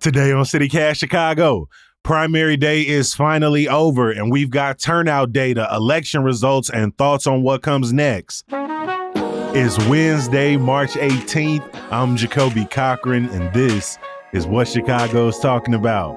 Today on CityCast Chicago, primary day is finally over, and we've got turnout data, election results, and thoughts on what comes next. It's Wednesday, March 18th. I'm Jacoby Cochran, and this is what Chicago's talking about.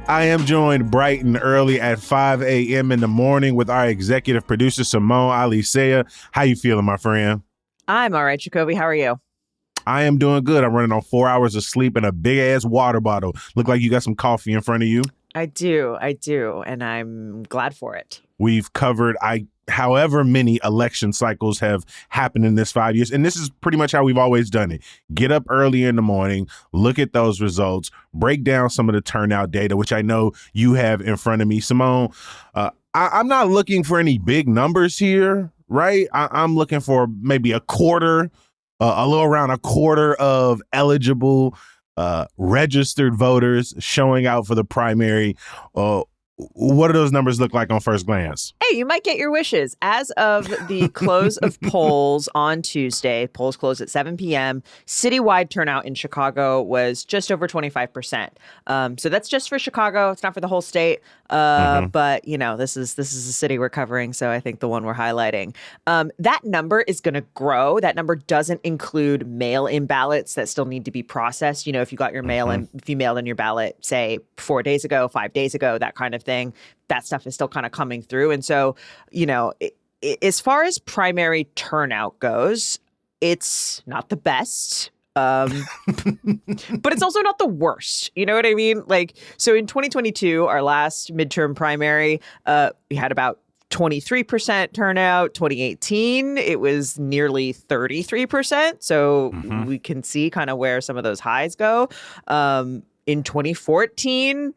I am joined bright and early at 5 a.m. in the morning with our executive producer, Simone Alicea. How you feeling, my friend? I'm all right, Jacoby. How are you? I am doing good. I'm running on 4 hours of sleep and a big-ass water bottle. Look like you got some coffee in front of you. I do, and I'm glad for it. We've covered however many election cycles have happened in this 5 years. And this is pretty much how we've always done it. Get up early in the morning, look at those results, break down some of the turnout data, which I know you have in front of me. Simone, I'm not looking for any big numbers here, right? I'm looking for maybe a little around a quarter of eligible registered voters showing out for the primary. What do those numbers look like on first glance? Hey, you might get your wishes. As of the close of polls on Tuesday, polls closed at 7 p.m., citywide turnout in Chicago was just over 25%. So that's just for Chicago. It's not for the whole state. But, you know, this is a city we're covering, so I think the one we're highlighting. That number is going to grow. That number doesn't include mail-in ballots that still need to be processed. You know, if you got your mail-in, if you mailed in your ballot, say, 4 days ago, 5 days ago, that kind of thing, that stuff is still kind of coming through. And so, you know, as far as primary turnout goes, it's not the best. But it's also not the worst. You know what I mean? Like, so in 2022, our last midterm primary, we had about 23% turnout. 2018, it was nearly 33%. So we can see kind of where some of those highs go. In 2014,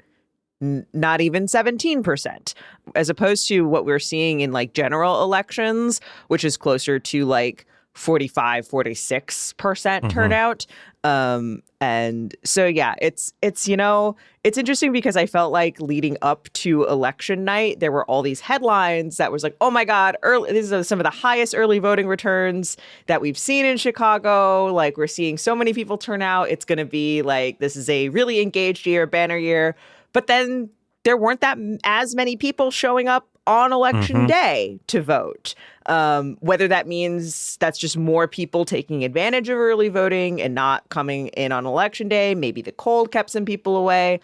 not even 17%, as opposed to what we're seeing in like general elections, which is closer to like 45-46% turnout. And so, yeah, it's, you know, it's interesting because I felt like leading up to election night, there were all these headlines that was like, oh, my God, these are some of the highest early voting returns that we've seen in Chicago. Like, we're seeing so many people turn out. It's going to be like, this is a really engaged year, banner year. But then there weren't as many people showing up on election day to vote. Whether that means that's just more people taking advantage of early voting and not coming in on election day. Maybe the cold kept some people away.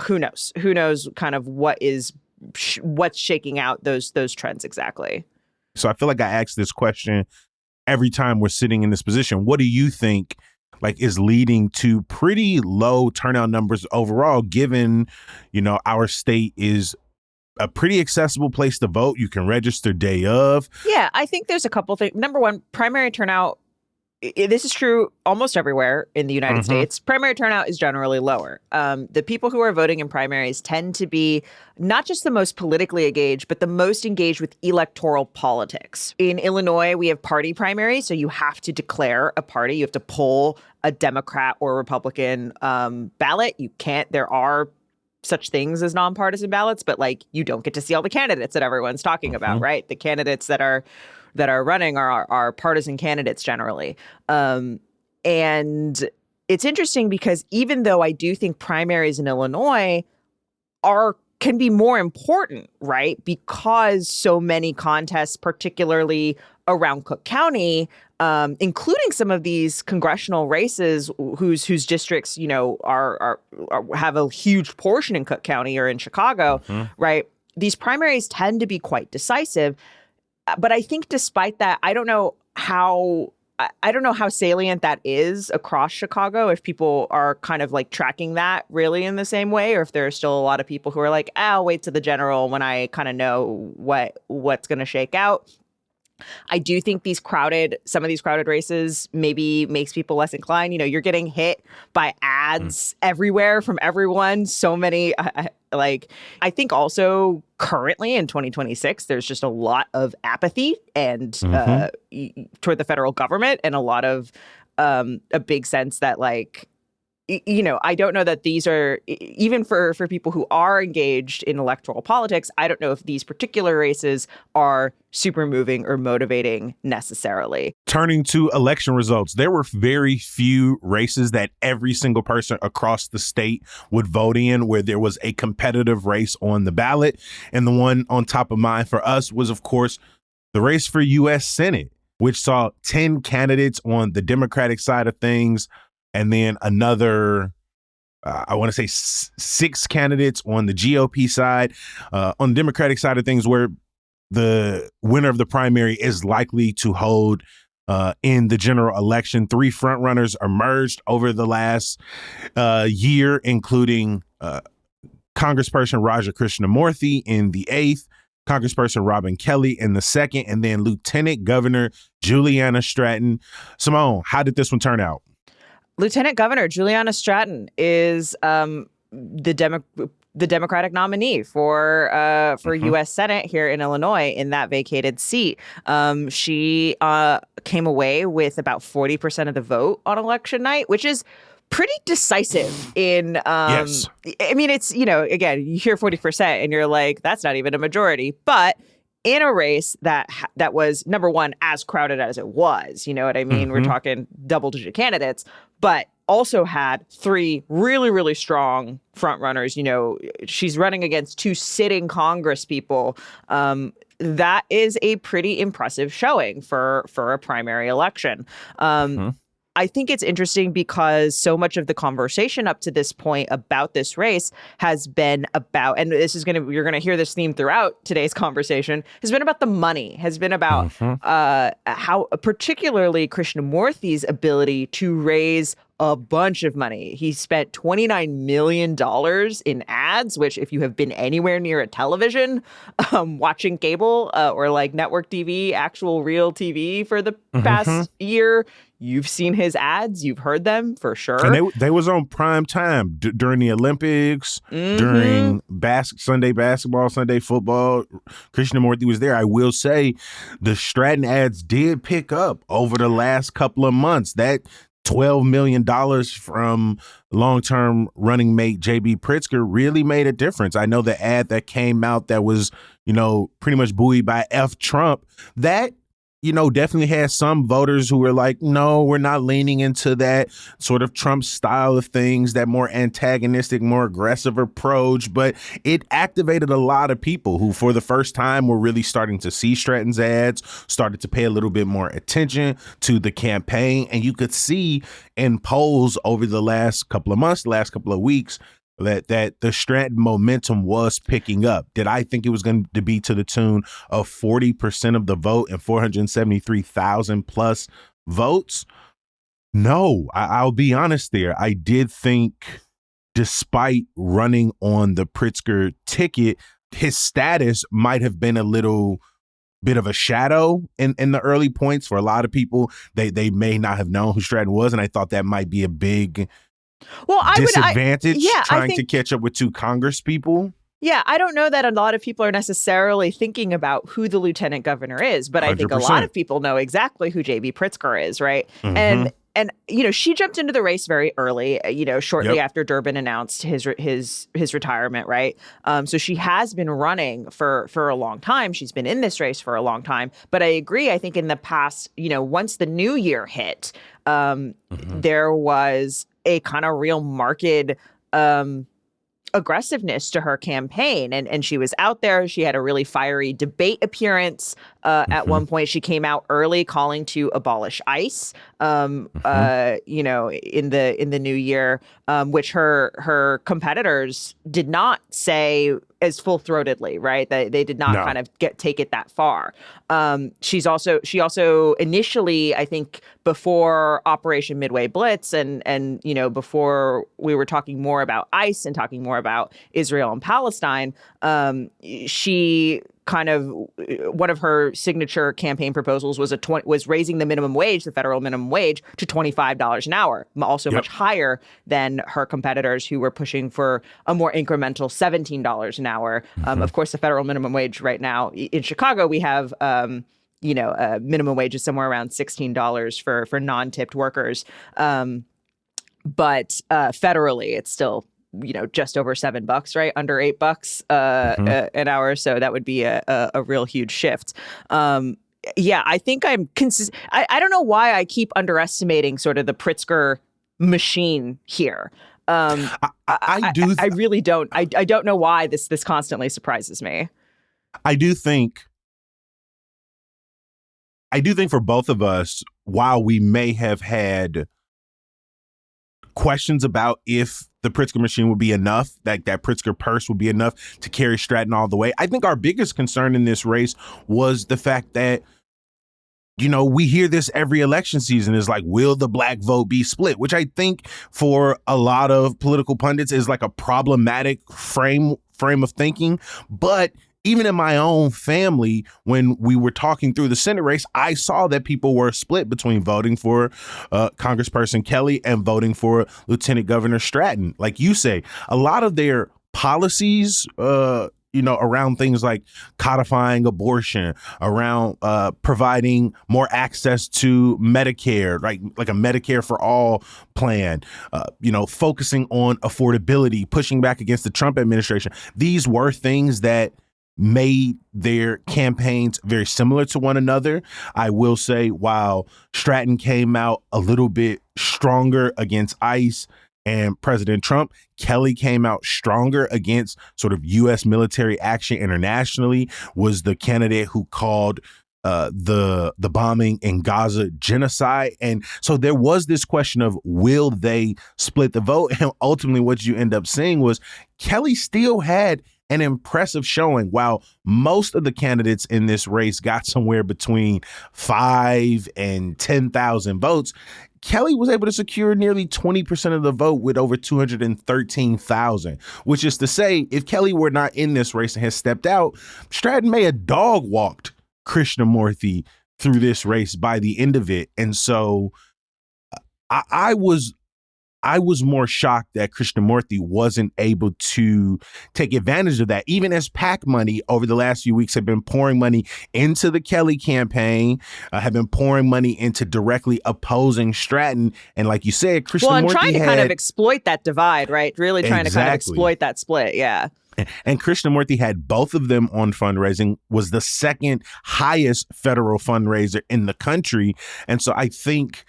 Who knows? Who knows kind of what's shaking out those trends exactly. So I feel like I ask this question every time we're sitting in this position. What do you think is leading to pretty low turnout numbers overall, given, you know, our state is a pretty accessible place to vote. You can register day of. Yeah, I think there's a couple things. Number one, primary turnout. This is true almost everywhere in the United States. Primary turnout is generally lower. The people who are voting in primaries tend to be not just the most politically engaged, but the most engaged with electoral politics. In Illinois, we have party primaries, so you have to declare a party. You have to pull a Democrat or Republican ballot. You can't. There are such things as nonpartisan ballots, but like you don't get to see all the candidates that everyone's talking about, right? The candidates that are running are partisan candidates generally. And it's interesting because even though I do think primaries in Illinois can be more important, right? Because so many contests, particularly around Cook County, including some of these congressional races whose districts, you know, are have a huge portion in Cook County or in Chicago, right? These primaries tend to be quite decisive. But I think despite that, I don't know how salient that is across Chicago, if people are kind of like tracking that really in the same way, or if there are still a lot of people who are like, I'll wait to the general when I kind of know what's going to shake out. I do think some of these crowded races maybe makes people less inclined. You know, you're getting hit by ads everywhere from everyone. So many, I think also currently in 2026, there's just a lot of apathy and toward the federal government, and a lot of a big sense that like I don't know that these are, even for people who are engaged in electoral politics, I don't know if these particular races are super moving or motivating necessarily. Turning to election results, there were very few races that every single person across the state would vote in where there was a competitive race on the ballot. And the one on top of mind for us was, of course, the race for U.S. Senate, which saw 10 candidates on the Democratic side of things, and then another, I want to say 6 candidates on the GOP side. On the Democratic side of things, where the winner of the primary is likely to hold in the general election. 3 frontrunners emerged over the last year, including Congressperson Raja Krishnamurthy in the 8th, Congressperson Robin Kelly in the 2nd, and then Lieutenant Governor Juliana Stratton. Simone, how did this one turn out? Lieutenant Governor Juliana Stratton is the Democratic nominee for U.S. Senate here in Illinois in that vacated seat. She came away with about 40% of the vote on election night, which is pretty decisive in, yes. I mean, it's, again, you hear 40% and you're like, that's not even a majority, but in a race that was, number one, as crowded as it was, you know what I mean? We're talking double-digit candidates, but also had 3 really, really strong front runners. She's running against 2 sitting Congress people. That is a pretty impressive showing for a primary election. I think it's interesting because so much of the conversation up to this point about this race has been about, and you're going to hear this theme throughout today's conversation, has been about the money, has been about how particularly Krishnamurthy's ability to raise a bunch of money. He spent $29 million in ads, which if you have been anywhere near a television, watching cable or like network TV, actual real TV for the past year, you've seen his ads. You've heard them for sure. And they was on prime time during the Olympics, during Sunday basketball, Sunday football. Krishnamurthy was there. I will say the Stratton ads did pick up over the last couple of months. That $12 million from long-term running mate J.B. Pritzker really made a difference. I know the ad that came out that was, pretty much buoyed by F. Trump, that definitely has some voters who were like, no, we're not leaning into that sort of Trump style of things, that more antagonistic, more aggressive approach. But it activated a lot of people who, for the first time, were really starting to see Stratton's ads, started to pay a little bit more attention to the campaign. And you could see in polls over the last couple of months, the last couple of weeks, that the Stratton momentum was picking up. Did I think it was going to be to the tune of 40% of the vote and 473,000 plus votes? No, I'll be honest there. I did think, despite running on the Pritzker ticket, his status might have been a little bit of a shadow in the early points for a lot of people. They may not have known who Stratton was, and I thought that might be a big disadvantage trying to catch up with 2 Congress people. Yeah, I don't know that a lot of people are necessarily thinking about who the lieutenant governor is, but 100%. I think a lot of people know exactly who J.B. Pritzker is, right? And she jumped into the race very early, shortly after Durbin announced his retirement, right? So she has been running for a long time. She's been in this race for a long time. But I agree. I think in the past, once the new year hit, there was a kind of real marked aggressiveness to her campaign. And she was out there. She had a really fiery debate appearance. At one point, she came out early calling to abolish ICE, in the new year, which her competitors did not say as full-throatedly, right? They did not kind of take it that far. She also initially, I think, before Operation Midway Blitz and before we were talking more about ICE and talking more about Israel and Palestine, she kind of, one of her signature campaign proposals was raising the minimum wage, the federal minimum wage, to $25 an hour, also much higher than her competitors who were pushing for a more incremental $17 an hour. Of course, the federal minimum wage right now in Chicago, we have minimum wage is somewhere around $16 for non-tipped workers. but federally, it's still just over $7, right? Under $8 an hour. So that would be a real huge shift. Yeah, I think I'm consistent. I don't know why I keep underestimating sort of the Pritzker machine here. I really don't. I don't know why this constantly surprises me. I do think for both of us, while we may have had questions about if the Pritzker machine would be enough, that Pritzker purse would be enough to carry Stratton all the way, I think our biggest concern in this race was the fact that, we hear this every election season is like, will the black vote be split? Which I think for a lot of political pundits is like a problematic frame of thinking. But even in my own family, when we were talking through the Senate race, I saw that people were split between voting for Congressperson Kelly and voting for Lieutenant Governor Stratton. Like you say, a lot of their policies, around things like codifying abortion, around providing more access to Medicare, like a Medicare for all plan, focusing on affordability, pushing back against the Trump administration. These were things that made their campaigns very similar to one another. I will say, while Stratton came out a little bit stronger against ICE and President Trump, Kelly came out stronger against sort of U.S. military action internationally, was the candidate who called the bombing in Gaza genocide. And so there was this question of, will they split the vote? And ultimately what you end up seeing was Kelly still had an impressive showing. While most of the candidates in this race got somewhere between 5 and 10,000 votes, Kelly was able to secure nearly 20% of the vote with over 213,000, which is to say, if Kelly were not in this race and had stepped out, Stratton may have dog walked Krishnamurthy through this race by the end of it. And so I was more shocked that Krishnamurthy wasn't able to take advantage of that, even as PAC money over the last few weeks have been pouring money into the Kelly campaign, have been pouring money into directly opposing Stratton. And like you said, Krishnamurthy and trying to kind of exploit that divide, right? Really trying to kind of exploit that split. Yeah. And Krishnamurthy had both of them on fundraising, was the second highest federal fundraiser in the country. And so I think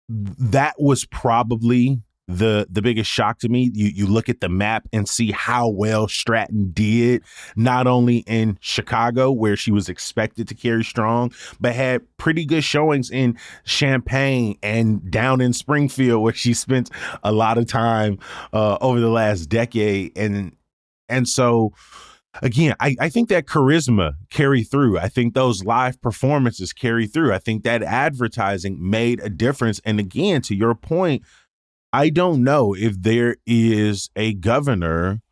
that was probably the biggest shock to me. You look at the map and see how well Stratton did, not only in Chicago, where she was expected to carry strong, but had pretty good showings in Champaign and down in Springfield, where she spent a lot of time over the last decade. And so, again, I think that charisma carried through. I think those live performances carry through. I think that advertising made a difference. And again, to your point, I don't know if there is a governor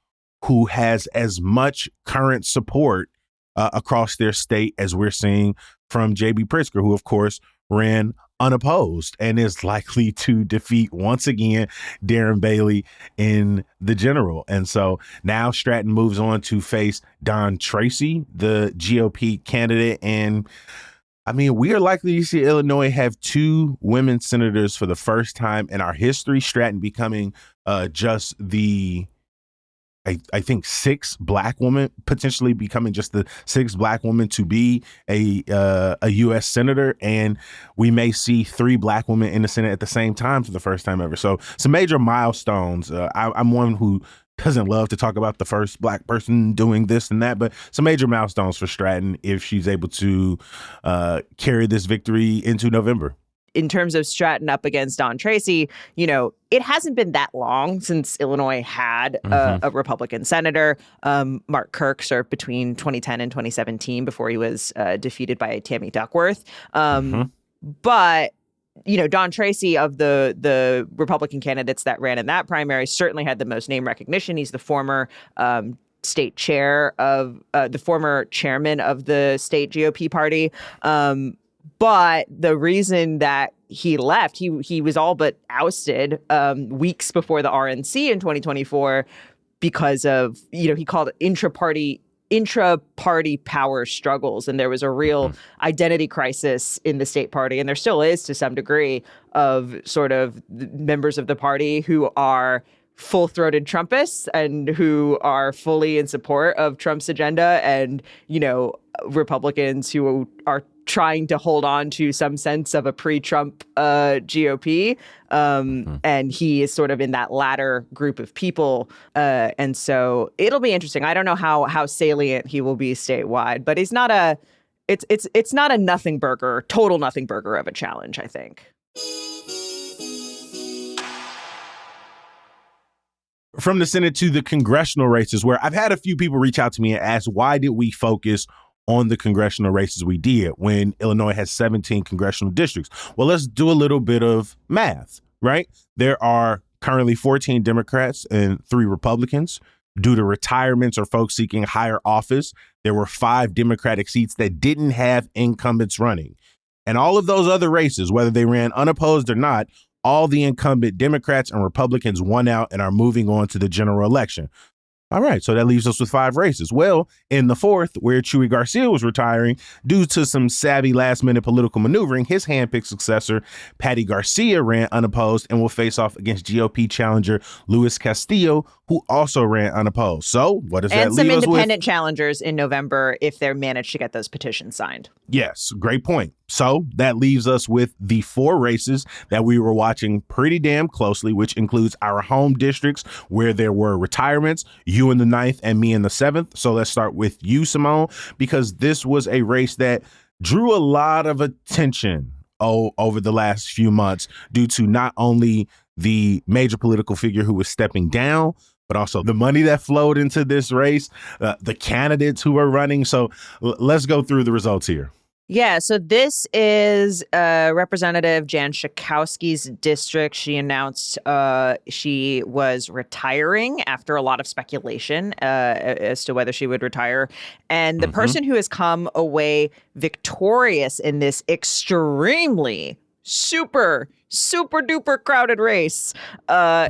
who has as much current support across their state as we're seeing from J.B. Pritzker, who, of course, ran unopposed and is likely to defeat once again Darren Bailey in the general. And so now Stratton moves on to face Don Tracy, the GOP candidate. And I mean, we are likely to see Illinois have 2 women senators for the first time in our history. Stratton becoming just the I think 6 black women, potentially becoming just the 6th black woman to be a U.S. senator. And we may see 3 black women in the Senate at the same time for the first time ever. So some major milestones. I'm one who doesn't love to talk about the first black person doing this and that, but some major milestones for Stratton if she's able to carry this victory into November. In terms of Stratton up against Don Tracy, it hasn't been that long since Illinois had a Republican senator. Mark Kirk served between 2010 and 2017 before he was defeated by Tammy Duckworth. But Don Tracy, of the Republican candidates that ran in that primary, certainly had the most name recognition. He's the former state chair of the former chairman of the state GOP party. But the reason that he left, he was all but ousted weeks before the RNC in 2024 because of, he called it intra-party intra-party power struggles, and there was a real identity crisis in the state party, and there still is to some degree, of sort of members of the party who are full-throated Trumpists and who are fully in support of Trump's agenda, and, you know, Republicans who are trying to hold on to some sense of a pre-Trump GOP. And he is sort of in that latter group of people. And so it'll be interesting. I don't know how salient he will be statewide, but he's not it's not a nothing burger, total nothing burger of a challenge, I think. From the Senate to the congressional races, where I've had a few people reach out to me and ask, why did we focus on the congressional races we did when Illinois has 17 congressional districts? Well, let's do a little bit of math, right? There are currently 14 Democrats and 3 Republicans. Due to retirements or folks seeking higher office, there were 5 Democratic seats that didn't have incumbents running. And all of those other races, whether they ran unopposed or not, all the incumbent Democrats and Republicans won out and are moving on to the general election. All right, so that leaves us with 5 races. Well, in the 4th, where Chuy Garcia was retiring, due to some savvy last-minute political maneuvering, his handpicked successor, Patty Garcia, ran unopposed and will face off against GOP challenger Luis Castillo, who also ran unopposed. So what does that leave us with? And some independent challengers in November if they're managed to get those petitions signed. Yes, great point. So that leaves us with the 4 races that we were watching pretty damn closely, which includes our home districts where there were retirements, you in the 9th and me in the 7th. So let's start with you, Simone, because this was a race that drew a lot of attention over the last few months due to not only the major political figure who was stepping down, but also the money that flowed into this race, the candidates who are running. So let's go through the results here. Yeah, so this is Representative Jan Schakowsky's district. She announced she was retiring after a lot of speculation as to whether she would retire. And the person who has come away victorious in this extremely super duper crowded race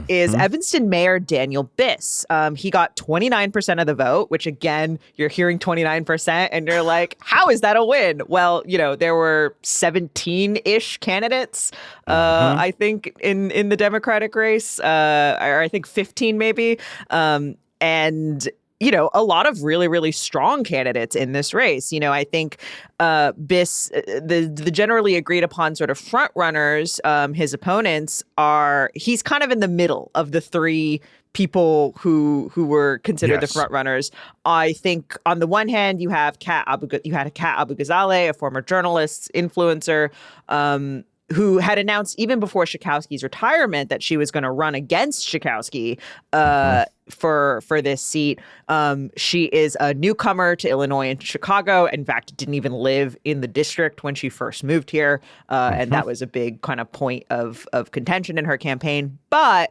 is Evanston Mayor Daniel Biss. He got 29% of the vote, which again, you're hearing 29% and you're like, how is that a win? Well, you know, there were 17-ish candidates, I think, in the Democratic race, or I think 15 maybe. And you know, a lot of really, really strong candidates in this race. You know, I think Biss, the generally agreed upon sort of front runners, his opponents he's kind of in the middle of the 3 people who were considered the front runners. I think on the one hand, you had Kat Abu-Ghazaleh, a former journalist, influencer, who had announced even before Schakowsky's retirement that she was going to run against Schakowsky for this seat. She is a newcomer to Illinois and Chicago. In fact, didn't even live in the district when she first moved here. And that was a big kind of point of contention in her campaign. But,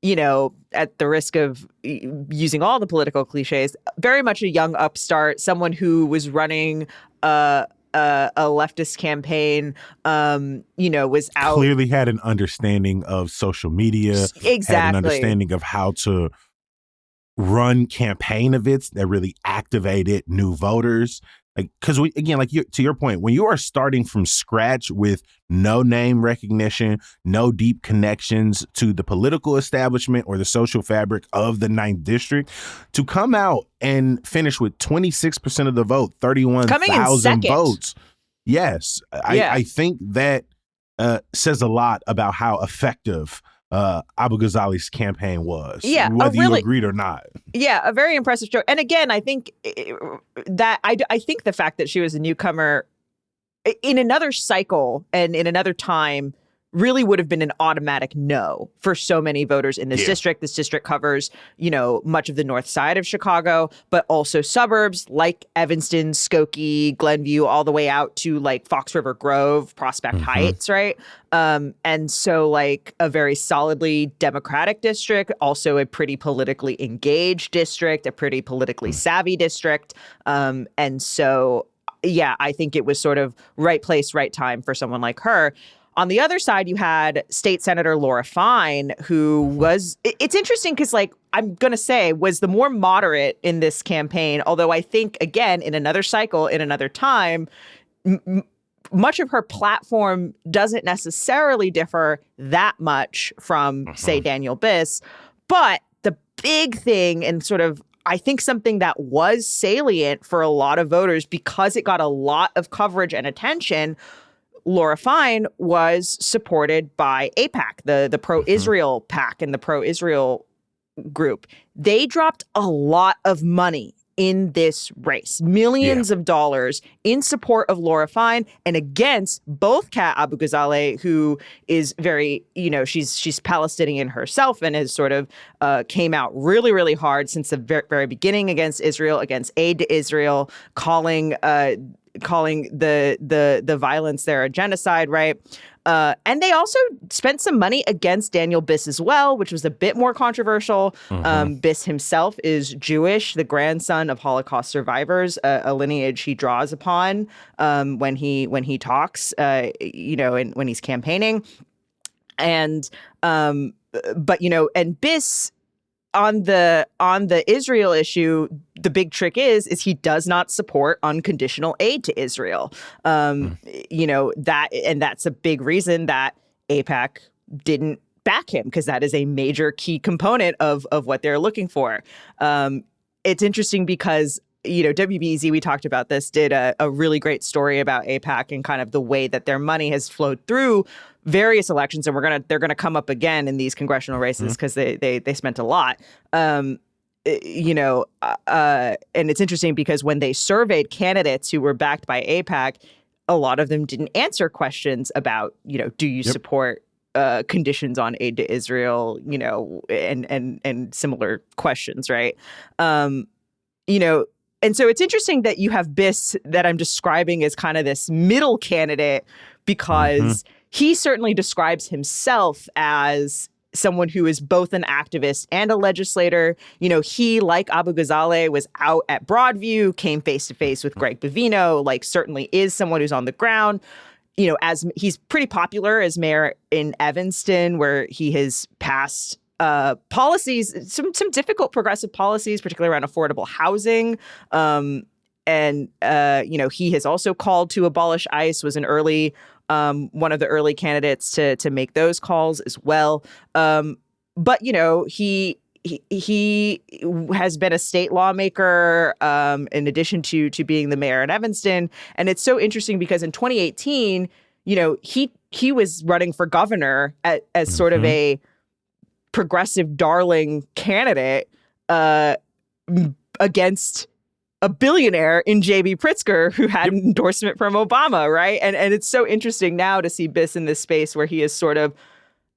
you know, at the risk of using all the political cliches, very much a young upstart, someone who was running a leftist campaign, you know, was out. Clearly had an understanding of social media. Exactly. Had an understanding of how to run campaign events that really activated new voters. Like, because to your point, when you are starting from scratch with no name recognition, no deep connections to the political establishment or the social fabric of the 9th district, to come out and finish with 26% of the vote, 31,000 votes. Yes, I think that says a lot about how effective Abu-Ghazaleh's campaign was, whether you agreed or not. Yeah, a very impressive show. And again, I think that I think the fact that she was a newcomer in another cycle and in another time really would have been an automatic no for so many voters in this district. This district covers, you know, much of the north side of Chicago, but also suburbs like Evanston, Skokie, Glenview, all the way out to like Fox River Grove, Prospect Heights, right? And so like a very solidly Democratic district, also a pretty politically engaged district, a pretty politically savvy district. And so, yeah, I think it was sort of right place, right time for someone like her. On the other side, you had State Senator Laura Fine, who was, it's interesting because, like, I'm going to say, was the more moderate in this campaign. Although I think, again, in another cycle, in another time, much of her platform doesn't necessarily differ that much from, say, Daniel Biss. But the big thing, and sort of, I think something that was salient for a lot of voters because it got a lot of coverage and attention, Laura Fine was supported by AIPAC, the pro-Israel PAC and the pro-Israel group. They dropped a lot of money in this race, millions of dollars in support of Laura Fine and against both Kat Abu-Ghazaleh, who is very, she's Palestinian herself and has sort of came out really, really hard since the very beginning against Israel, against aid to Israel, calling the violence there a genocide, right? And they also spent some money against Daniel Biss as well, which was a bit more controversial. Biss himself is Jewish, the grandson of Holocaust survivors, a lineage he draws upon when he talks, and when he's campaigning. And and Biss, on the Israel issue, the big trick is he does not support unconditional aid to Israel. That's a big reason that AIPAC didn't back him, because that is a major key component of what they're looking for. It's interesting because WBEZ, we talked about this, did a really great story about AIPAC and kind of the way that their money has flowed through various elections, and they're gonna come up again in these congressional races because they spent a lot. And it's interesting because when they surveyed candidates who were backed by AIPAC, a lot of them didn't answer questions about, do you support conditions on aid to Israel, and similar questions, right? And so it's interesting that you have Biss that I'm describing as kind of this middle candidate, because he certainly describes himself as someone who is both an activist and a legislator. He, like Abu-Ghazaleh, was out at Broadview, came face to face with Greg Bovino, certainly is someone who's on the ground. As he's pretty popular as mayor in Evanston, where he has passed policies, some difficult progressive policies, particularly around affordable housing. He has also called to abolish ICE, was one of the early candidates to make those calls as well. But he has been a state lawmaker in addition to being the mayor in Evanston. And it's so interesting because in 2018, he was running for governor as sort of a progressive darling candidate against a billionaire in J.B. Pritzker, who had an endorsement from Obama, right? And it's so interesting now to see Biss in this space where he is sort of,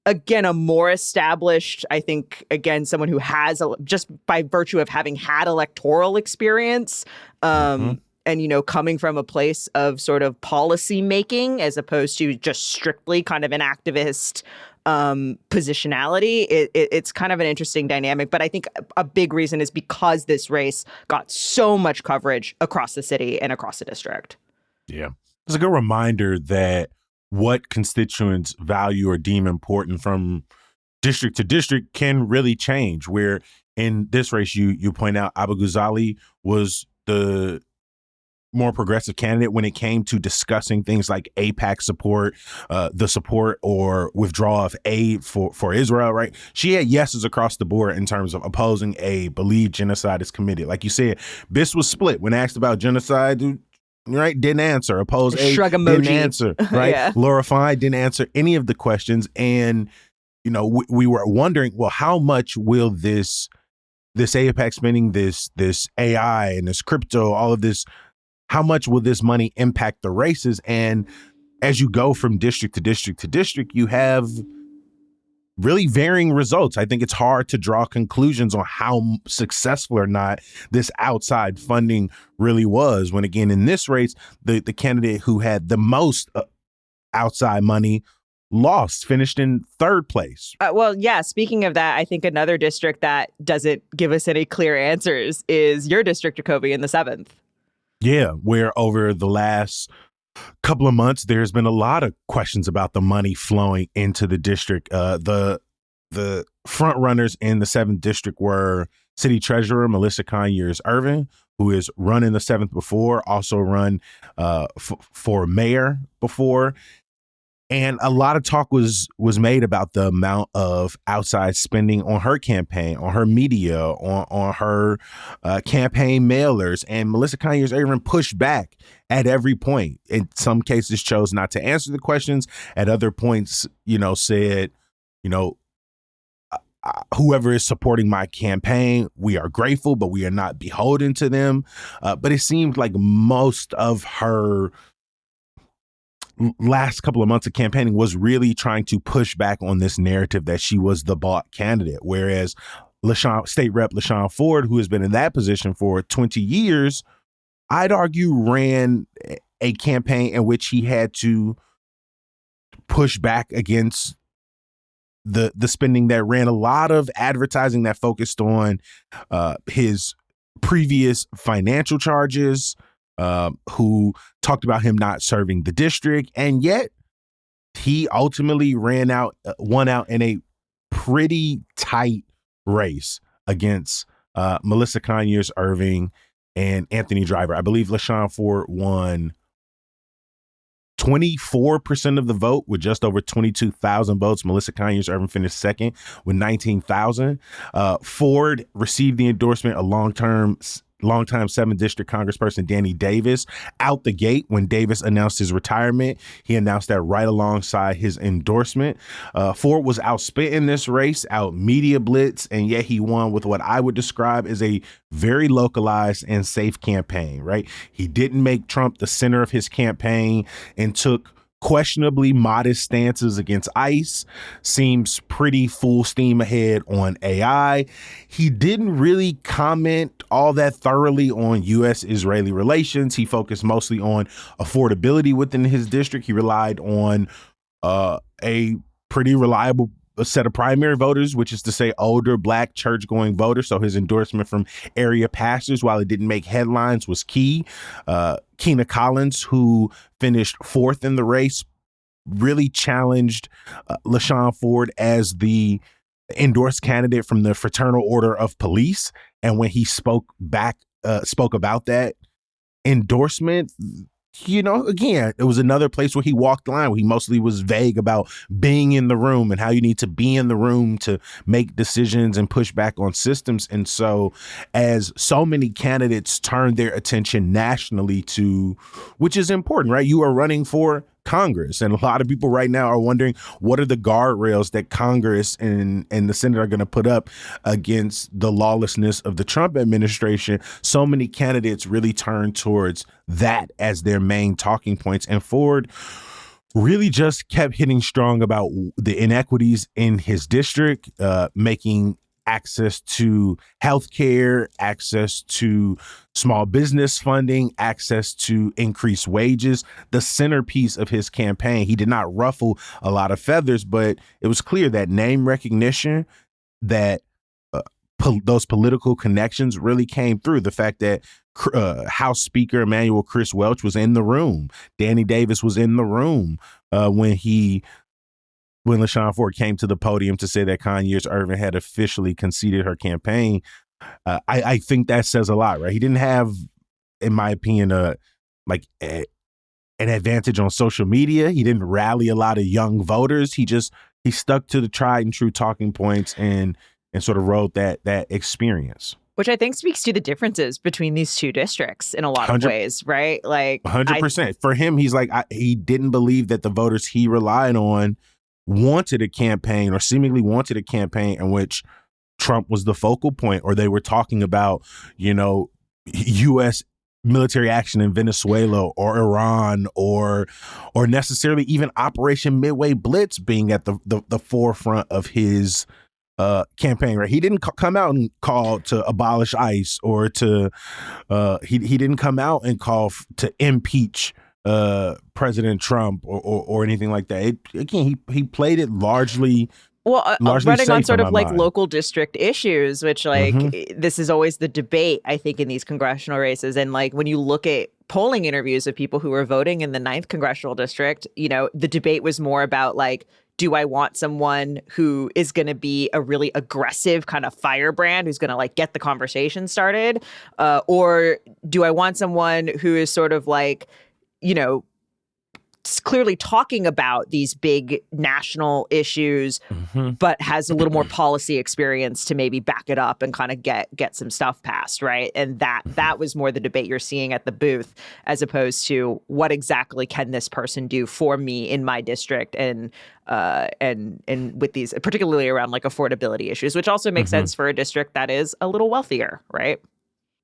again, a more established, I think, again, someone who has, just by virtue of having had electoral experience, and, coming from a place of sort of policy making as opposed to just strictly kind of an activist positionality. It's kind of an interesting dynamic, but I think a big reason is because this race got so much coverage across the city and across the district. Yeah. It's a good reminder that what constituents value or deem important from district to district can really change, where in this race, you point out Abu-Ghazaleh was the more progressive candidate when it came to discussing things like AIPAC support, the support or withdrawal of aid for Israel, right? She had yeses across the board in terms of opposing a believed genocide is committed. Like you said, Biss was split when asked about genocide, right? Didn't answer. Opposed aid, shrug emoji. didn't answer, right? Yeah. Laura Fine didn't answer any of the questions. And, we were wondering, well, how much will this AIPAC spending, this AI and this crypto, all of this, how much will this money impact the races? And as you go from district to district to district, you have really varying results. I think it's hard to draw conclusions on how successful or not this outside funding really was. When, again, in this race, the candidate who had the most outside money lost, finished in third place. Speaking of that, I think another district that doesn't give us any clear answers is your district, Jacoby, in the 7th. Yeah, where over the last couple of months, there's been a lot of questions about the money flowing into the district. The front runners in the 7th district were City Treasurer Melissa Conyers Irvin, who has run in the 7th before, also run for mayor before. And a lot of talk was made about the amount of outside spending on her campaign, on her media, on her campaign mailers. And Melissa Conyers Irvin pushed back at every point. In some cases, chose not to answer the questions. At other points, said, whoever is supporting my campaign, we are grateful, but we are not beholden to them. But it seemed like most of her last couple of months of campaigning was really trying to push back on this narrative that she was the bought candidate. Whereas State Rep LaShawn Ford, who has been in that position for 20 years, I'd argue ran a campaign in which he had to push back against the spending that ran a lot of advertising that focused on his previous financial charges, who talked about him not serving the district. And yet he ultimately won out in a pretty tight race against Melissa Conyers Irvin and Anthony Driver. I believe LaShawn Ford won 24% of the vote with just over 22,000 votes. Melissa Conyers Irvin finished second with 19,000. Ford received the endorsement of longtime 7th District Congressperson Danny Davis out the gate. When Davis announced his retirement, he announced that right alongside his endorsement. Ford was outspent in this race, out media blitz, and yet he won with what I would describe as a very localized and safe campaign, right? He didn't make Trump the center of his campaign and took questionably modest stances against ICE, seems pretty full steam ahead on AI. He didn't really comment all that thoroughly on U.S.-Israeli relations. He focused mostly on affordability within his district. He relied on a pretty reliable set of primary voters, which is to say older Black church-going voters. So his endorsement from area pastors, while it didn't make headlines, was key. Keena Collins, who finished 4th in the race, really challenged LaShawn Ford as the endorsed candidate from the Fraternal Order of Police. And when he spoke about that endorsement, again, it was another place where he walked the line, where he mostly was vague about being in the room and how you need to be in the room to make decisions and push back on systems. And so as so many candidates turn their attention nationally to, which is important, right? You are running for Congress. And a lot of people right now are wondering, what are the guardrails that Congress and the Senate are going to put up against the lawlessness of the Trump administration? So many candidates really turn towards that as their main talking points. And Ford really just kept hitting strong about the inequities in his district, making access to healthcare, access to small business funding, access to increased wages, the centerpiece of his campaign. He did not ruffle a lot of feathers, but it was clear that name recognition, that those political connections really came through. The fact that House Speaker Emanuel Chris Welch was in the room, Danny Davis was in the room when LaShawn Ford came to the podium to say that Conyers Irvin had officially conceded her campaign. I think that says a lot, right? He didn't have, in my opinion, an advantage on social media. He didn't rally a lot of young voters. He stuck to the tried and true talking points and sort of rode that experience. Which I think speaks to the differences between these two districts in a lot of ways, right? Like 100%. For him, he's like, he didn't believe that the voters he relied on wanted a campaign, or seemingly wanted a campaign, in which Trump was the focal point, or they were talking about, U.S. military action in Venezuela or Iran, or necessarily even Operation Midway Blitz being at the forefront of his campaign, right? He didn't come out and call to abolish ICE, or to he didn't come out and call to impeach President Trump or anything like that. He played it largely running on sort of like local district issues, which this is always the debate, I think, in these congressional races. And like when you look at polling interviews of people who were voting in the 9th congressional district, the debate was more about like, do I want someone who is going to be a really aggressive kind of firebrand who's going to like get the conversation started? Or do I want someone who is sort of like, clearly talking about these big national issues, but has a little more policy experience to maybe back it up and kind of get some stuff passed, right? And that was more the debate you're seeing at the booth, as opposed to what exactly can this person do for me in my district, and with these, particularly around like affordability issues, which also makes sense for a district that is a little wealthier, right?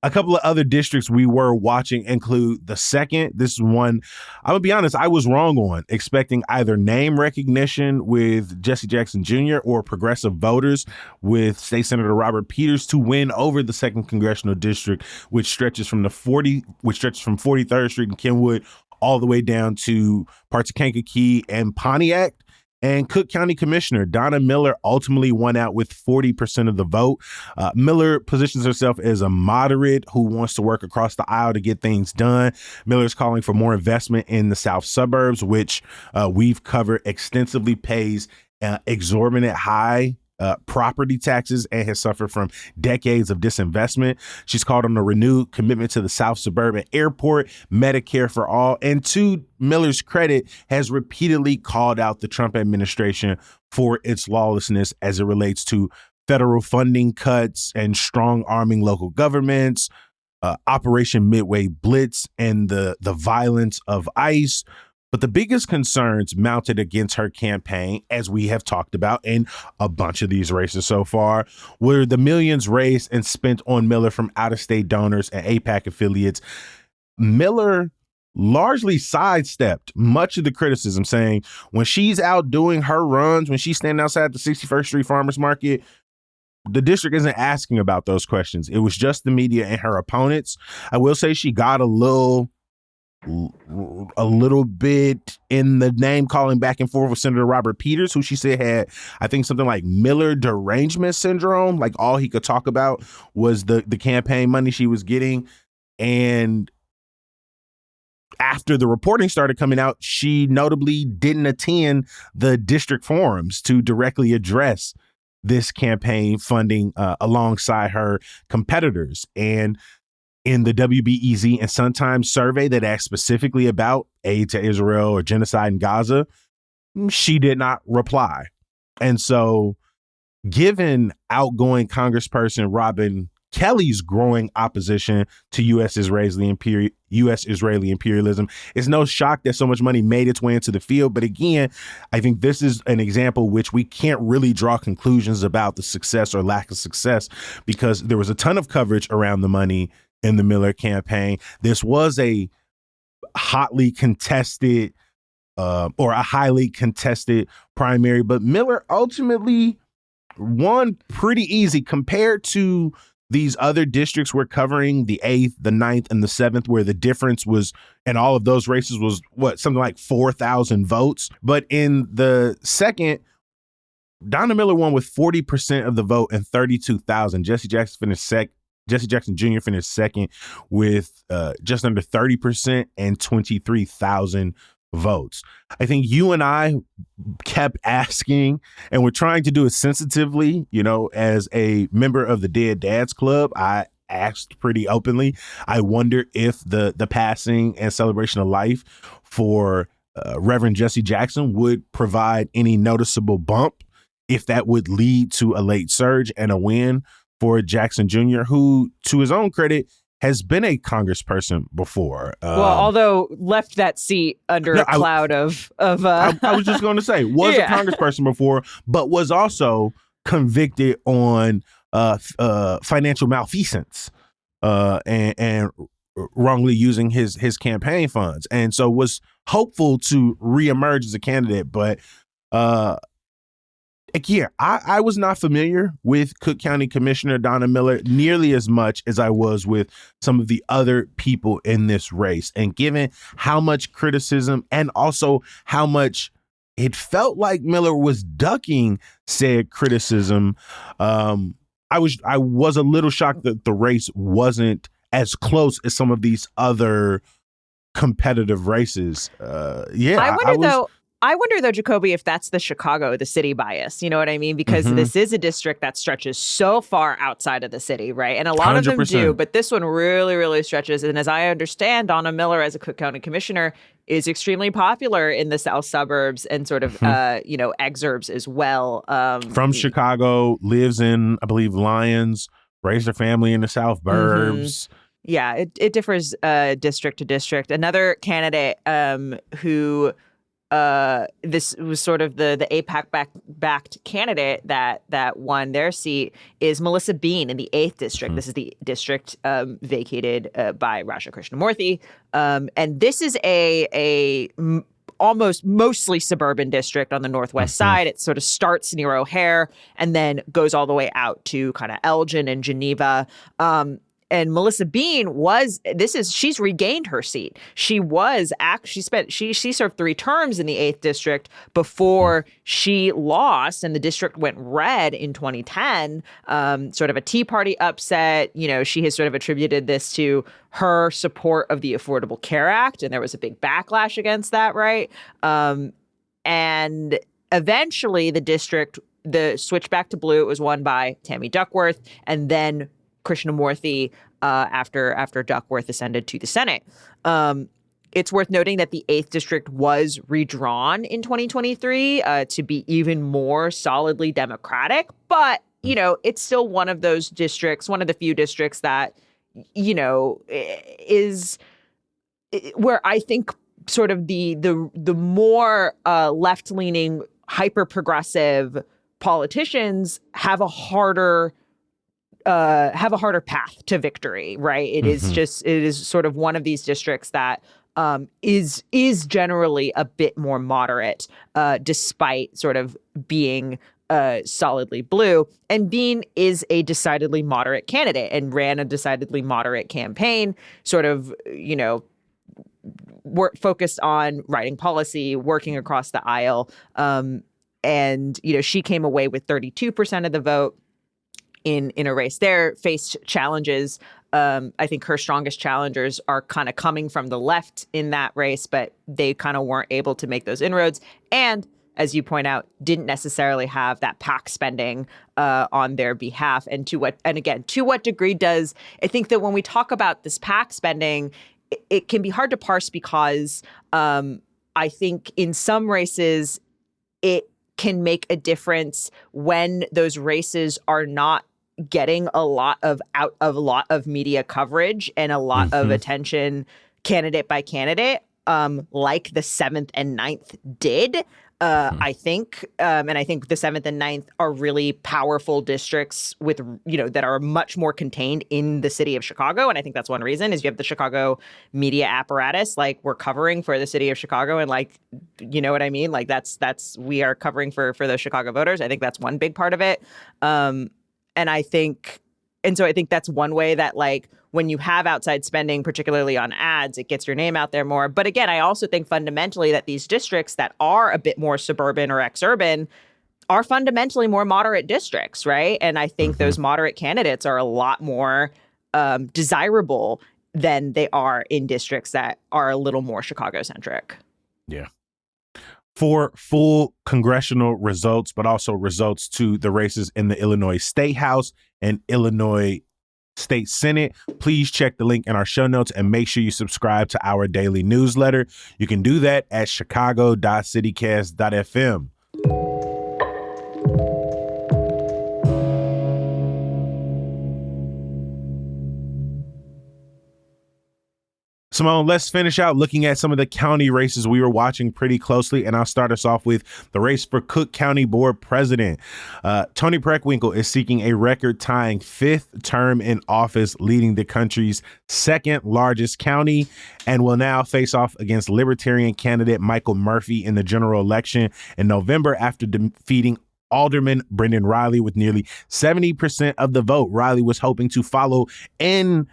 A couple of other districts we were watching include the 2nd. This is one, I'm going to be honest, I was wrong on, expecting either name recognition with Jesse Jackson Jr. or progressive voters with State Senator Robert Peters to win over the 2nd Congressional District, which stretches from 43rd Street in Kenwood all the way down to parts of Kankakee and Pontiac. And Cook County Commissioner Donna Miller ultimately won out with 40% of the vote. Miller positions herself as a moderate who wants to work across the aisle to get things done. Miller's calling for more investment in the South suburbs, which we've covered extensively, pays exorbitant high property taxes and has suffered from decades of disinvestment. She's called on a renewed commitment to the South Suburban Airport, Medicare for all, and to Miller's credit, has repeatedly called out the Trump administration for its lawlessness as it relates to federal funding cuts and strong arming local governments, Operation Midway Blitz, and the violence of ICE. But the biggest concerns mounted against her campaign, as we have talked about in a bunch of these races so far, were the millions raised and spent on Miller from out-of-state donors and AIPAC affiliates. Miller largely sidestepped much of the criticism, saying when she's out doing her runs, when she's standing outside the 61st Street Farmers Market, the district isn't asking about those questions. It was just the media and her opponents. I will say she got a little bit in the name calling back and forth with Senator Robert Peters, who she said had, I think, something like Miller derangement syndrome. Like all he could talk about was the campaign money she was getting. And after the reporting started coming out, she notably didn't attend the district forums to directly address this campaign funding alongside her competitors. And in the WBEZ and Sun-Times survey that asked specifically about aid to Israel or genocide in Gaza, she did not reply. And so, given outgoing Congressperson Robin Kelly's growing opposition to U.S.-Israeli imperialism, it's no shock that so much money made its way into the field. But again, I think this is an example which we can't really draw conclusions about the success or lack of success, because there was a ton of coverage around the money in the Miller campaign. This was a hotly contested or a highly contested primary, but Miller ultimately won pretty easy compared to these other districts we're covering, the 8th, the 9th, and the 7th, where the difference was in all of those races was something like 4,000 votes. But in the 2nd, Donna Miller won with 40% of the vote and 32,000. Jesse Jackson Jr. finished 2nd with just under 30% and 23,000 votes. I think you and I kept asking, and we're trying to do it sensitively, as a member of the Dead Dads Club. I asked pretty openly, I wonder if the passing and celebration of life for Reverend Jesse Jackson would provide any noticeable bump, if that would lead to a late surge and a win for Jackson Jr., who, to his own credit, has been a congressperson before. Although left that seat under a cloud of I was just going to say, was a congressperson before, but was also convicted on financial malfeasance and wrongly using his campaign funds. And so was hopeful to reemerge as a candidate. But again, I was not familiar with Cook County Commissioner Donna Miller nearly as much as I was with some of the other people in this race. And given how much criticism and also how much it felt like Miller was ducking said criticism, I was a little shocked that the race wasn't as close as some of these other competitive races. I wonder though, Jacoby, if that's the city bias. You know what I mean? Because this is a district that stretches so far outside of the city, right? And a lot 100%. Of them do, but this one really, really stretches. And as I understand, Donna Miller, as a Cook County commissioner, is extremely popular in the south suburbs and sort of, exurbs as well. From Chicago, lives in, I believe, Lyons, raised her family in the south burbs. Yeah, it differs district to district. Another candidate who this was sort of the AIPAC backed candidate that won their seat is Melissa Bean in the 8th district. This is the district vacated by Raja Krishnamurthy. And this is a almost mostly suburban district on the northwest side. It sort of starts near O'Hare and then goes all the way out to kind of Elgin and Geneva. And Melissa Bean she's regained her seat. She served 3 terms in the 8th district before she lost and the district went red in 2010. Sort of a Tea Party upset. She has sort of attributed this to her support of the Affordable Care Act. And there was a big backlash against that, right? And eventually the switch back to blue, it was won by Tammy Duckworth. And then Krishnamurthy after Duckworth ascended to the Senate. It's worth noting that the 8th district was redrawn in 2023 to be even more solidly Democratic. But, it's still one of those districts, one of the few districts that, is where I think sort of the more left-leaning, hyper-progressive politicians have a harder path to victory, right? It is sort of one of these districts that is generally a bit more moderate, despite sort of being solidly blue. And Bean is a decidedly moderate candidate and ran a decidedly moderate campaign, sort of, focused on writing policy, working across the aisle. And, she came away with 32% of the vote. In a race there, faced challenges. I think her strongest challengers are kind of coming from the left in that race, but they kind of weren't able to make those inroads. And as you point out, didn't necessarily have that PAC spending on their behalf. And to what degree does, I think that when we talk about this PAC spending, it can be hard to parse because I think in some races, it can make a difference when those races are not getting a lot of media coverage and a lot of attention candidate by candidate, like the 7th and 9th did. I think, and I think the 7th and 9th are really powerful districts with, that are much more contained in the city of Chicago. And I think that's one reason is you have the Chicago media apparatus, like we're covering for the city of Chicago. And like, you know what I mean? Like we are covering for those Chicago voters. I think that's one big part of it. So I think that's one way that like when you have outside spending, particularly on ads, it gets your name out there more. But again, I also think fundamentally that these districts that are a bit more suburban or exurban are fundamentally more moderate districts, right? And I think those moderate candidates are a lot more desirable than they are in districts that are a little more Chicago-centric. Yeah. For full congressional results, but also results to the races in the Illinois State House and Illinois State Senate, please check the link in our show notes and make sure you subscribe to our daily newsletter. You can do that at chicago.citycast.fm. Simone, let's finish out looking at some of the county races we were watching pretty closely, and I'll start us off with the race for Cook County Board President. Toni Preckwinkle is seeking a record-tying 5th term in office, leading the country's 2nd largest county, and will now face off against Libertarian candidate Michael Murphy in the general election in November after defeating Alderman Brendan Riley with nearly 70% of the vote. Riley was hoping to follow in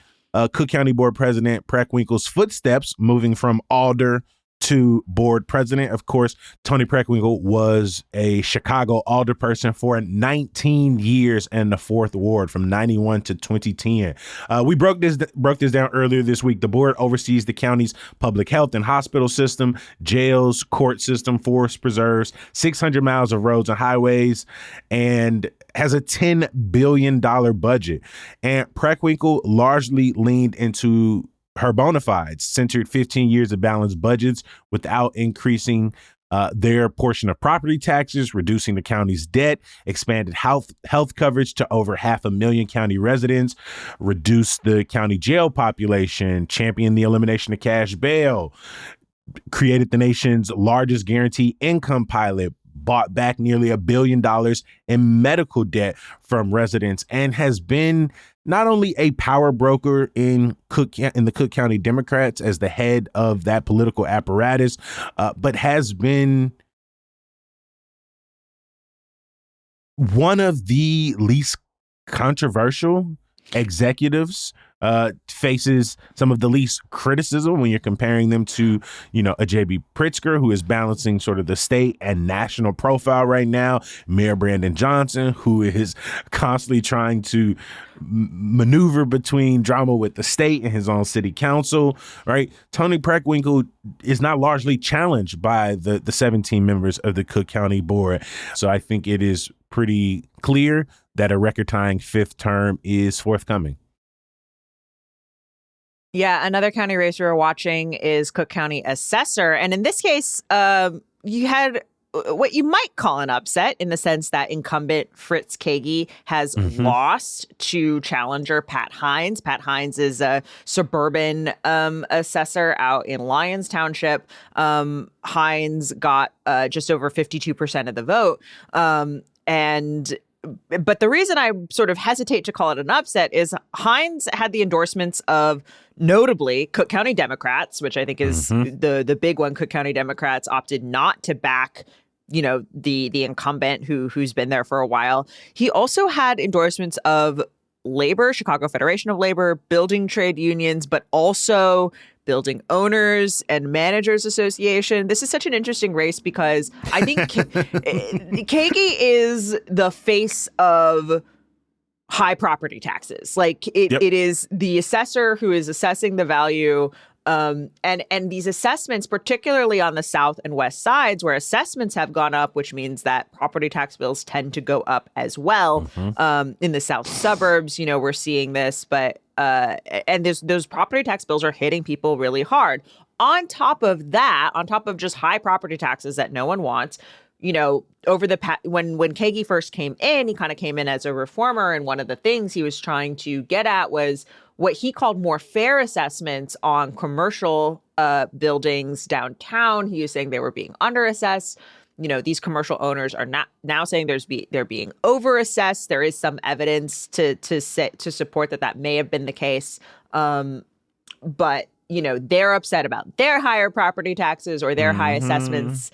Cook County Board President Preckwinkle's footsteps, moving from alder to board president. Of course, Toni Preckwinkle was a Chicago alderperson for 19 years in the 4th Ward from 91 to 2010. We broke this down earlier this week. The board oversees the county's public health and hospital system, jails, court system, forest preserves, 600 miles of roads and highways, and has a $10 billion budget. And Preckwinkle largely leaned into her bona fides, centered 15 years of balanced budgets without increasing their portion of property taxes, reducing the county's debt, expanded health coverage to over 500,000 county residents, reduced the county jail population, championed the elimination of cash bail, created the nation's largest guaranteed income pilot, bought back nearly $1 billion in medical debt from residents, and has been not only a power broker in the Cook County Democrats as the head of that political apparatus, but has been one of the least controversial executives, faces some of the least criticism when you're comparing them to, a J.B. Pritzker, who is balancing sort of the state and national profile right now. Mayor Brandon Johnson, who is constantly trying to maneuver between drama with the state and his own city council, right? Toni Preckwinkle is not largely challenged by the 17 members of the Cook County Board. So I think it is pretty clear that a record-tying 5th term is forthcoming. Yeah, another county race we were watching is Cook County Assessor. And in this case, you had what you might call an upset in the sense that incumbent Fritz Kagi has lost to challenger Pat Hines. Pat Hines is a suburban assessor out in Lyons Township. Hines got just over 52% of the vote. But the reason I sort of hesitate to call it an upset is Hines had the endorsements of notably Cook County Democrats, which I think is the big one. Cook County Democrats opted not to back, the incumbent who's been there for a while. He also had endorsements of labor, Chicago Federation of Labor, building trade unions, but also building owners and managers association. This is such an interesting race because I think Kagi is the face of high property taxes. Like it is the assessor who is assessing the value. And these assessments, particularly on the south and west sides, where assessments have gone up, which means that property tax bills tend to go up as well. In the south suburbs, we're seeing this, but and those property tax bills are hitting people really hard. On top of that, on top of just high property taxes that no one wants, over when Kagi first came in, he kind of came in as a reformer, and one of the things he was trying to get at was what he called more fair assessments on commercial buildings downtown. He was saying they were being underassessed. These commercial owners are not now saying they're being overassessed. There is some evidence to support that may have been the case. But they're upset about their higher property taxes or their high assessments.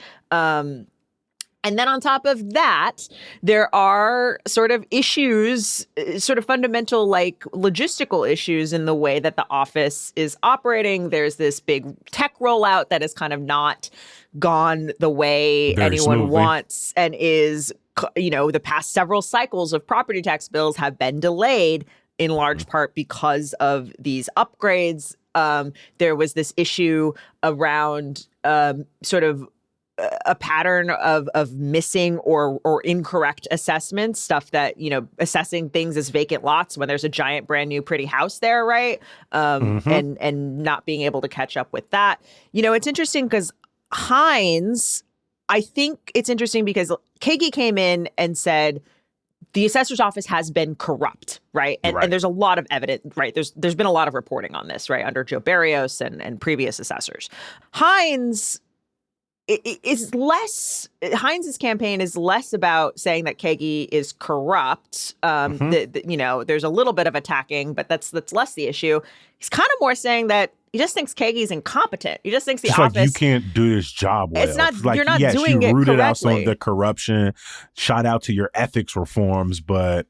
And then on top of that, there are sort of issues, sort of fundamental, like logistical issues in the way that the office is operating. There's this big tech rollout that has kind of not gone the way anyone wants and is, the past several cycles of property tax bills have been delayed in large part because of these upgrades. There was this issue around sort of a pattern of missing or incorrect assessments, stuff that, assessing things as vacant lots when there's a giant brand new pretty house there, right? And not being able to catch up with that. It's interesting because Hines, I think it's interesting because Kagi came in and said the assessor's office has been corrupt, right? And there's a lot of evidence, right? There's been a lot of reporting on this, right? Under Joe Barrios and previous assessors. Hines Hines's campaign is less about saying that Kagi is corrupt. There's a little bit of attacking, but that's less the issue. He's kind of more saying that he just thinks Kagi's incompetent. He just thinks the office, like you can't do this job well. It's not. Like, you're not yes, doing you it rooted correctly. out some of the corruption, shot out to your ethics reforms, but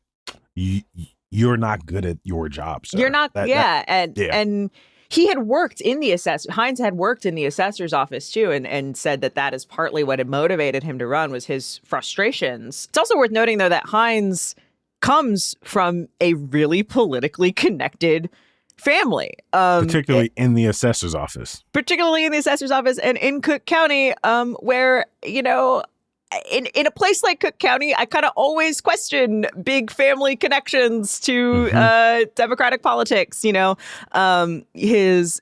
you're not good at your job. Sir. You're not. And he had worked in the Hines had worked in the assessor's office too, and said that is partly what had motivated him to run, was his frustrations. It's also worth noting, though, that Hines comes from a really politically connected family, particularly in the assessor's office. And in Cook County, where, you know, in a place like Cook County, I kind of always question big family connections to Democratic politics. You know, his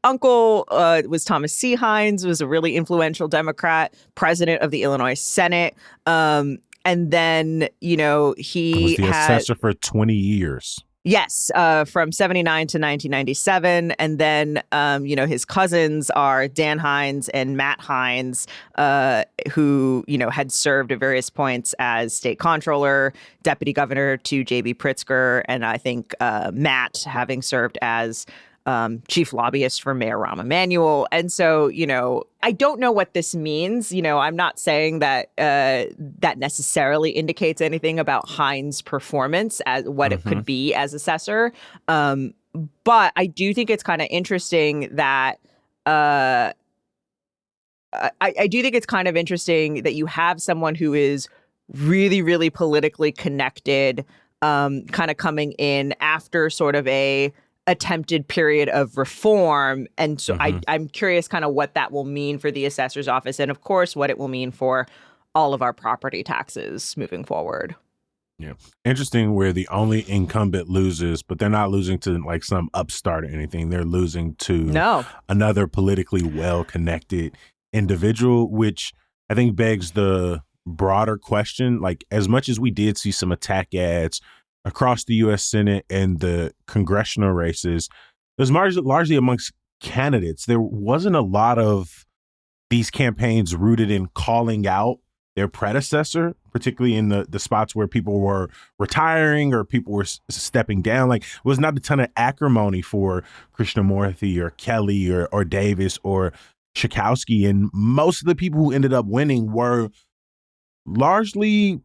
uncle was Thomas C. Hines, was a really influential Democrat, president of the Illinois Senate. And then, you know, he was the assessor for 20 years. Yes, from 79 to 1997. And then, you know, his cousins are Dan Hines and Matt Hines, who, you know, had served at various points as state comptroller, deputy governor to J.B. Pritzker, and I think Matt having served as chief lobbyist for Mayor Rahm Emanuel. And so, you know, I don't know what this means. You know, I'm not saying that that necessarily indicates anything about Hines' performance as what it could be as assessor. But I do think it's kind of interesting that I do think it's kind of interesting that you have someone who is really, really politically connected, kind of coming in after sort of a attempted period of reform. And so I'm curious kind of what that will mean for the assessor's office, and of course what it will mean for all of our property taxes moving forward. Yeah. Interesting where the only incumbent loses, but they're not losing to like some upstart or anything. They're losing to another politically well-connected individual, which I think begs the broader question. Like, as much as we did see some attack ads across the U.S. Senate and the congressional races, it was largely amongst candidates. There wasn't a lot of these campaigns rooted in calling out their predecessor, particularly in the spots where people were retiring or people were stepping down. Like, it was not a ton of acrimony for Krishnamurthy or Kelly or Davis or Schakowsky. And most of the people who ended up winning were largely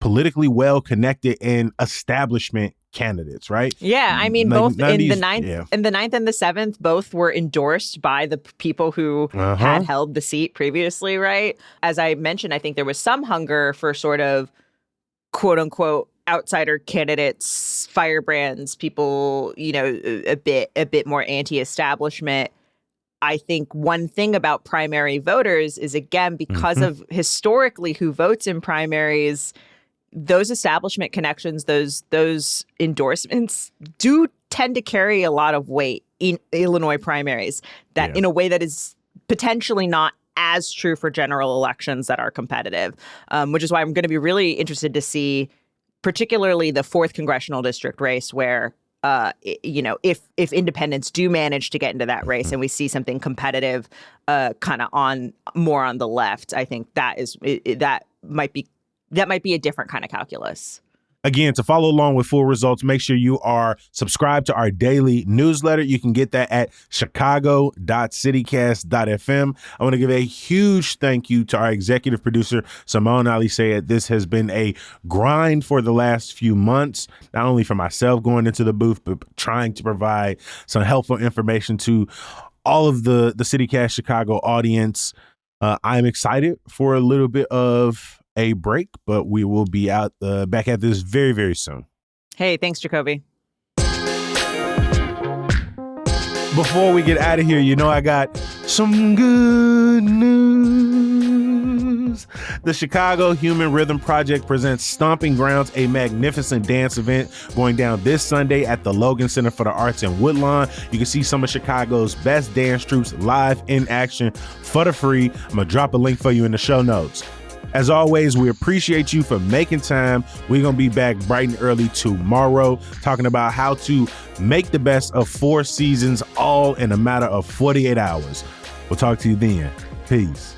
politically well-connected and establishment candidates, right? Yeah, I mean, both in the ninth and the 7th, both were endorsed by the people who had held the seat previously, right? As I mentioned, I think there was some hunger for sort of quote unquote outsider candidates, firebrands, people, you know, a bit more anti-establishment. I think one thing about primary voters is, again, because of historically who votes in primaries, those establishment connections, those endorsements do tend to carry a lot of weight in Illinois primaries, that in a way that is potentially not as true for general elections that are competitive, which is why I'm going to be really interested to see particularly the 4th congressional district race where, you know, if independents do manage to get into that race and we see something competitive kind of more on the left, I think that might be a different kind of calculus. Again, to follow along with full results, make sure you are subscribed to our daily newsletter. You can get that at chicago.citycast.fm. I want to give a huge thank you to our executive producer, Simone Ali Sayed. This has been a grind for the last few months, not only for myself going into the booth, but trying to provide some helpful information to all of the CityCast Chicago audience. I'm excited for a little bit of a break, but we will be back at this very, very soon. Hey, thanks, Jacoby. Before we get out of here, you know, I got some good news. The Chicago Human Rhythm Project presents Stomping Grounds, a magnificent dance event going down this Sunday at the Logan Center for the Arts in Woodlawn. You can see some of Chicago's best dance troupes live in action for the free. I'm going to drop a link for you in the show notes. As always, we appreciate you for making time. We're going to be back bright and early tomorrow talking about how to make the best of 4 seasons all in a matter of 48 hours. We'll talk to you then. Peace.